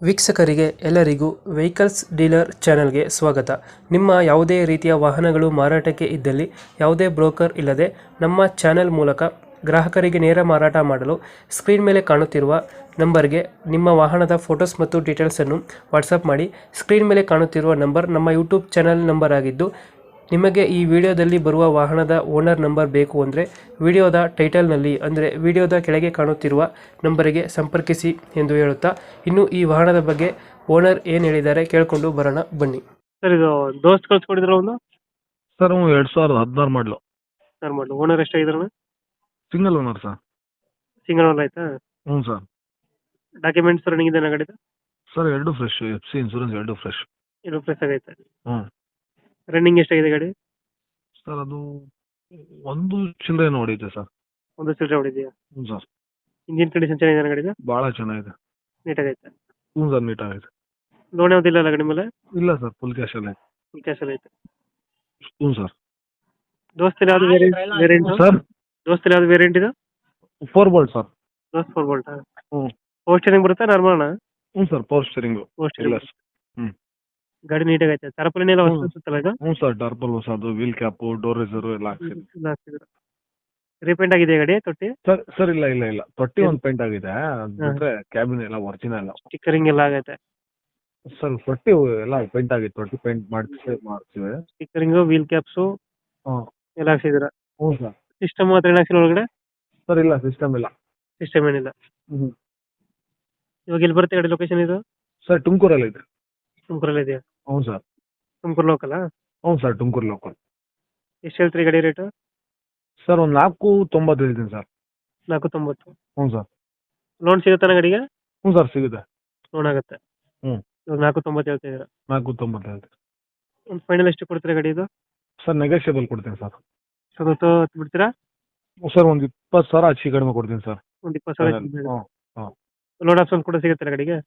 ವೀಕ್ಷಕರಿಗೆ ಎಲ್ಲರಿಗೂ vehicles dealer ಚಾನೆಲ್ಗೆ ಸ್ವಾಗತ. ನಿಮ್ಮ ಯಾವುದೇ ರೀತಿಯ ವಾಹನಗಳು ಮಾರಾಟಕ್ಕೆ ಇದ್ದಲ್ಲಿ ಯಾವುದೇ ಬ್ರೋಕರ್ ಇಲ್ಲದೆ ನಮ್ಮ ಚಾನೆಲ್ ಮೂಲಕ ಗ್ರಾಹಕರಿಗೆ ನೇರ ಮಾರಾಟ ಮಾಡಲು ಸ್ಕ್ರೀನ್ ಮೇಲೆ ಕಾಣುತ್ತಿರುವ ನಂಬರ್ಗೆ ನಿಮ್ಮ ವಾಹನದ ಫೋಟೋಸ್ ಮತ್ತು ಡೀಟೇಲ್ಸನ್ನು ವಾಟ್ಸಪ್ ಮಾಡಿ. ಸ್ಕ್ರೀನ್ ಮೇಲೆ ಕಾಣುತ್ತಿರುವ ನಂಬರ್ ನಮ್ಮ ಯೂಟ್ಯೂಬ್ ಚಾನೆಲ್ ನಂಬರ್ ಆಗಿದ್ದು, ನಿಮಗೆ ಈ ವಿಡಿಯೋದಲ್ಲಿ ಬರುವ ವಾಹನದ ಓನರ್ ನಂಬರ್ ಬೇಕು ಅಂದರೆ ವಿಡಿಯೋದ ಟೈಟಲ್ನಲ್ಲಿ ಅಂದರೆ ವಿಡಿಯೋದ ಕೆಳಗೆ ಕಾಣುತ್ತಿರುವ ನಂಬರಿಗೆ ಸಂಪರ್ಕಿಸಿ ಎಂದು ಹೇಳುತ್ತಾ, ಇನ್ನು ಈ ವಾಹನದ ಬಗ್ಗೆ ಓನರ್ ಏನು ಹೇಳಿದ್ದಾರೆ ಕೇಳಿಕೊಂಡು ಬರೋಣ ಬನ್ನಿ. ಸರ್, ಇದು ದೋಸ್ತ್ ಕಳ್ಸ್ಕೊಡಿದ್ರ ಒಂದು ಸರ್ 2016 ಮಾಡಲು ಸರ್ ಮಾಡಲು ಓನರ್ ಎಷ್ಟಾಗಿದ್ರಣ? Single owner sir. Single owner ಆಯ್ತಾ? ಹ್ಞೂ ಸರ್. ಡಾಕ್ಯುಮೆಂಟ್ಸ್ ರನ್ನಿಂಗ್ ಇದೆ ಗಾಡಿದು? ಸರ್ ಎರಡು ಫ್ರೆಶ್, FC ಇನ್ಸೂರೆನ್ಸ್ ಎರಡು ಫ್ರೆಶ್. ಇದು ಫ್ರೆಶ್ ಆಗೈತೆ. ಹ್ಞೂ ರನ್ನಿಂಗ್ ಎಷ್ಟಾಗಿದೆ ಗಾಡಿ? ಸರ್ ಅದು ಒಂದು ಚಿಲ್ಲರೆ ನೋಡಿದೆ ಸರ್. ಒಂದು ಸಿಲ್ರೆ ಹೊಡಿದೆಯಾ? ಹ್ಞೂ ಸರ್. ಇಂಜಿನ್ ಕಂಡೀಷನ್ ಚೆನ್ನಾಗಿದೆ ಗಾಡಿದು? ಭಾಳ ಚೆನ್ನಾಗಿದೆ. ನೀಟಾಗೈತೆ. ಹ್ಞೂ ಸರ್, ನೀಟಾಗಿದೆ. ಲೋನ್ ಯಾವುದಿಲ್ಲ ಅಲ್ಲ ಗಾಡಿ ಮೇಲೆ? ಇಲ್ಲ ಸರ್, ಫುಲ್ ಕ್ಯಾಶಲ್ಲೇ. ಫುಲ್ ಕ್ಯಾಶಲ್ಲಿ ಐತೆ. ಹ್ಞೂ ಸರ್. ದೋಸ್ತಲ್ಲಿ ಯಾವುದು ವೇರಿಯಂಟ್? ಸರ್ ದೋಸ್ತಲ್ಲಿ ಯಾವುದು ವೇರಿಯಂಟ್ ಇದು? 4 ಬೋಲ್ಟ್ ಸರ್. ದೋಸ್ತ್ 4 ಬೋಲ್ಟಾ? ಹ್ಞೂ. ಪವರ್ ಸ್ಟೇರಿಂಗ್ ಬರುತ್ತಾ ನಾರ್ಮಲ್ನಾ? ಹ್ಞೂ ಸರ್, ಪವರ್ ಸ್ಟೀರಿಂಗು. ಪವರ್ ಇಲ್ಲ ಸ್ಟೇರಿಂಗ್. ಹ್ಞೂ. ಗಾಡಿ ನೀಟಾಗೈತೆ. ತರಪಲಿನ ಎಲ್ಲ ಹೊಸ ಅನ್ಸುತ್ತಲ್ಲ ಇದು? ಹ್ಞೂ ಸರ್, ಟರ್ಬಲ್ ಹೊಸದು, ವೀಲ್ ಕ್ಯಾಪು, ಡೋರ್ ರೇಸರು ಎಲ್ಲ ಹಾಕ್ಸಿದೆ. ರೀಪೇಂಟ್ ಆಗಿದೆ ಗಾಡಿ ತೊಟ್ಟಿ? ಸರ್ ಇಲ್ಲ ತೊಟ್ಟಿ ಒಂದು ಪೇಂಟ್ ಆಗಿದೆ, ಅದು ಬಿಟ್ರೆ ಕ್ಯಾಬಿನ್ ಎಲ್ಲ ಒರಿಜಿನಲ್. ಸ್ಟಿಕ್ಕರಿಂಗ್ ಎಲ್ಲ ಆಗೈತೆ? ಸರ್ ತೊಟ್ಟಿ ಎಲ್ಲ ಪೇಂಟ್ ಆಗಿತ್ತು, ತೊಟ್ಟಿ ಪೇಂಟ್ ಮಾಡ್ತೀವಿ. ಸ್ಟಿಕ್ಕರಿಂಗ್, ವೀಲ್ ಕ್ಯಾಪ್ಸು ಹಾಂ ಎಲ್ಲ ಹಾಕ್ಸಿದ್ದೀರಾ? ಹ್ಞೂ ಸರ್. ಸಿಸ್ಟಮ್ ಮಾತ್ರ ಏನು ಹಾಕ್ಸಿಲ್ಲ ಒಳಗಡೆ? ಸರ್ ಇಲ್ಲ, ಸಿಸ್ಟಮ್ ಇಲ್ಲ. ಸಿಸ್ಟಮ್ ಏನಿಲ್ಲ. ಹ್ಞೂ. ಇವಾಗ ಎಲ್ಲಿ ಬರುತ್ತೆ ಗಾಡಿ ಲೊಕೇಶನ್ ಇದು? ಸರ್ ತುಮಕೂರಲ್ಲಿ ಇದೆ. ತುಮಕೂರಲ್ಲಿ ಇದೆಯಾ? ಹ್ಞೂ ಸರ್. ತುಮಕೂರು ಲೋಕಲಾ? ಹ್ಞೂ ಸರ್, ತುಮಕೂರು ಲೋಕಲ್. ಎಷ್ಟು ಹೇಳ್ತೀರಿ ಗಾಡಿ ರೇಟು? ಸರ್ ಒಂದು 490 ಹೇಳ್ತೀನಿ ಸರ್. 490. ಹ್ಞೂ ಸರ್. ಲೋನ್ ಸಿಗುತ್ತಾನ ಗಾಡಿಗೆ? ಹ್ಞೂ ಸರ್, ಸಿಗುತ್ತೆ. ಲೋನ್ ಆಗುತ್ತೆ. ಹ್ಞೂ. ಇವಾಗ 490 ಹೇಳ್ತಾ ಇದ್ದೀರಾ? 490 ಹೇಳ್ತೀನಿ. ಒಂದು ಫೈನಲ್ ಎಷ್ಟು ಕೊಡ್ತೀರಾ ಗಾಡಿ ಇದು? ಸರ್ ನೆಗೋಷಿಯಬಲ್ ಕೊಡ್ತೀನಿ ಸರ್. ಸ್ವಲ್ಪ ಹತ್ತು ಬಿಡ್ತೀರಾ? ಸರ್ ಒಂದು 20,000 ಹೆಚ್ಚು ಕಡಿಮೆ ಕೊಡ್ತೀನಿ ಸರ್. ಒಂದು 20,000. ಹ್ಞೂ ಹಾಂ. ಲೋನ್ ಆಪ್ಷನ್ ಕೂಡ ಸಿಗುತ್ತೆ ಗಾಡಿಗೆ?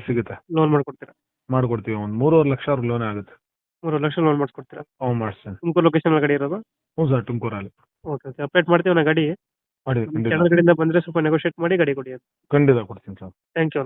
ಸಿಗುತ್ತೆ. ಲೋನ್ ಮಾಡ್ಕೊಡ್ತೀರಾ? ಮಾಡ್ಕೊಡ್ತೀವಿ. ಒಂದು 3.5 ಲಕ್ಷ ಲೋನೇ ಆಗುತ್ತೆ. 3 ಲಕ್ಷ ಲೋನ್ ಮಾಡಿಸ್ಕೊಡ್ತೀರಾ? ಹ್ಞೂ ಮಾಡಿಸ್ತೀನಿ. ತುಮಕೂರು ಲೊಕೇಶನ್ ಗಾಡಿ ಇರೋದು? ಹ್ಞೂ ಸರ್, ತುಮಕೂರಲ್ಲಿ. ಓಕೆ ಅಪ್ಡೇಟ್ ಮಾಡ್ತೀವಿ ನಾ ಗಾಡಿ. ಮಾಡಿ ಖಂಡಿತ. ಚಾನಲ್ ಕಡೆಯಿಂದ ಬಂದರೆ ಸ್ವಲ್ಪ ನೆಗೋಷಿಯೇಟ್ ಮಾಡಿ ಗಾಡಿ ಕೊಡಿ. ಖಂಡಿತ ಕೊಡ್ತೀನಿ ಸರ್. Thank you.